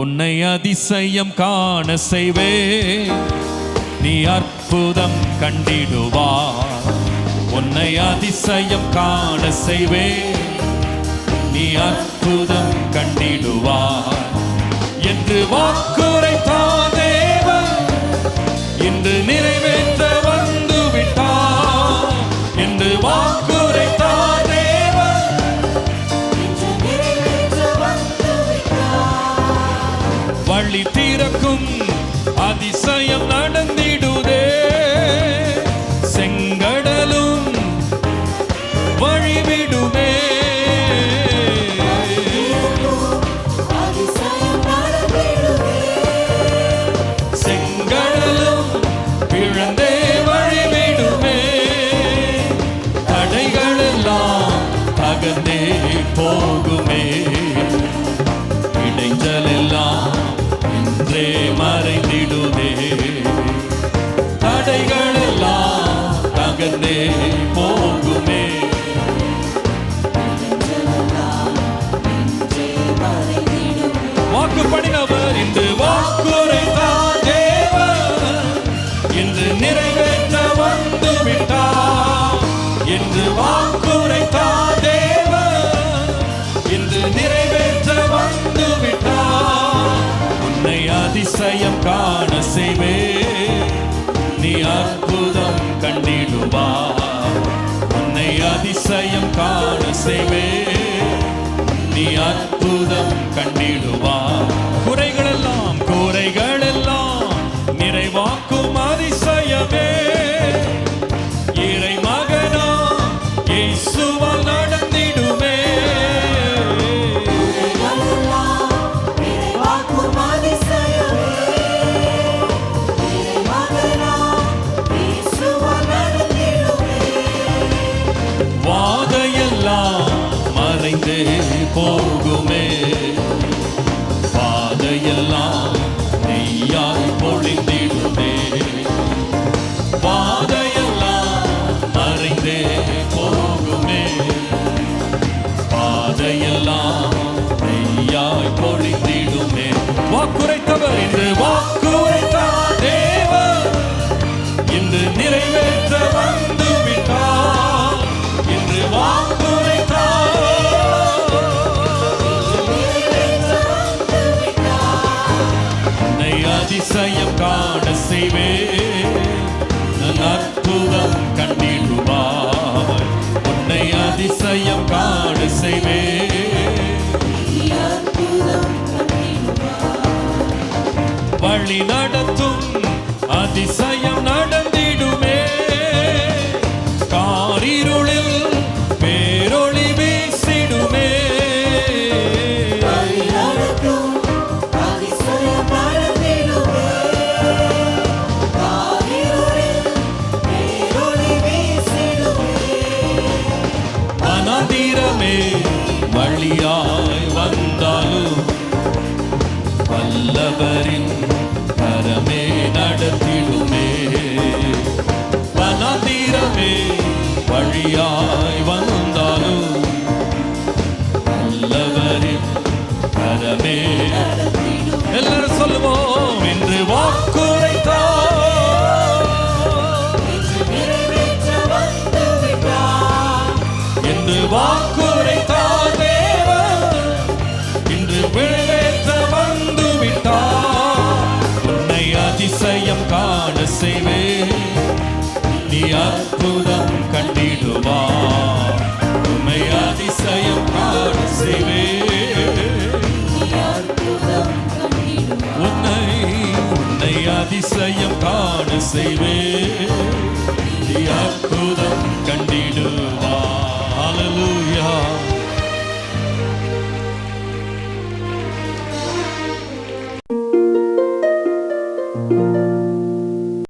உன்னை அதிசயம் காண செய்வே, நீ அற்புதம் கண்டிடுவார். உன்னை அதிசயம் காண செய்வே, நீ அற்புதம் கண்டிடுவார் என்று வாக்குரைத்தார் தேவன், இன்று நிறைவேற்ற வந்து விட்டார். என்று வாக்குரைத்தார் தேவன், இன்று நிறைவேற்ற வந்து விட்டார். வழி திறக்கும் அதிசயம் நடந்திடுதே, செங்கடலும் வழிவிடுமே. செங்கடலும் பிழந்தே வழிவிடுமே. தடைகள் எல்லாம் தகர்ந்தே போகுமே. இடைஞ்சல் எல்லாம் இன்றே மறைந்திடுதே. தடைகள் எல்லாம் தகர்ந்தே போகுமே. வாக்குப்படினவர் இன்று வாக்குரைத்தார் தேவன், இன்று நிறைவேற்ற வந்து விட்டார். என்று வாக்குரைத்தார் தேவன், இன்று நிறைவேற்ற வந்து விட்டார். உன்னை அதிசயம் காண செய்வே, நீ அற்புதம் கண்டிடுவார். உன்னை அதிசயம் காண செய்வே, நீ அற்புதம் கண்டிடுவார். குறைகள் எல்லாம் நிறைவாக்கும் அதிசயமே. இறை மகனா இயேசுவால் நடந்திடுமே. வாதையெல்லாம் மறைந்தே போகுமே. பாதையெல்லாம் நெய்யாய் பொழிந்திடுமே. பாதையெல்லாம் மறைந்தே போகுமே. பாதையெல்லாம் நெய்யாய் பொழிந்திடுமே. வாக்குரைத்தவர் இன்று வாக்குரைத்தார் தேவன், இன்று நிறைவேற்ற வந்து விட்டார். இன்று வாக்குரைத்தார். அதிசயம் காண செய்வே, நான் அற்புதம் கண்டிடுவார். உன்னை அதிசயம் காண செய்வே, வழி நடத்தும் அதிசயம் நடந்திடுமே. காரிருளில் பேரொளி வீசிடுமே. வனாந்திரமே வழியாய் வந்தாலும் வல்லவரின் கரமே நடத்திடுமே. வனாந்திரமே வழியாய் வந்தாலும் வல்லவரின் கரமே. எல்லாரும் சொல்லுவோம், என்று வாக்குரைத்தார். என்று வாக்குரைத்தார் தேவன், இன்று நிறைவேற்ற வந்து விட்டார். உன்னை அதிசயம் காண செய்வே, நீ அற்புதம் கண்டிடுவார். உன்னை அதிசயம் காண செய்வே, உன்னை அதிசயம் காண செய்வே, நீ அற்புதம்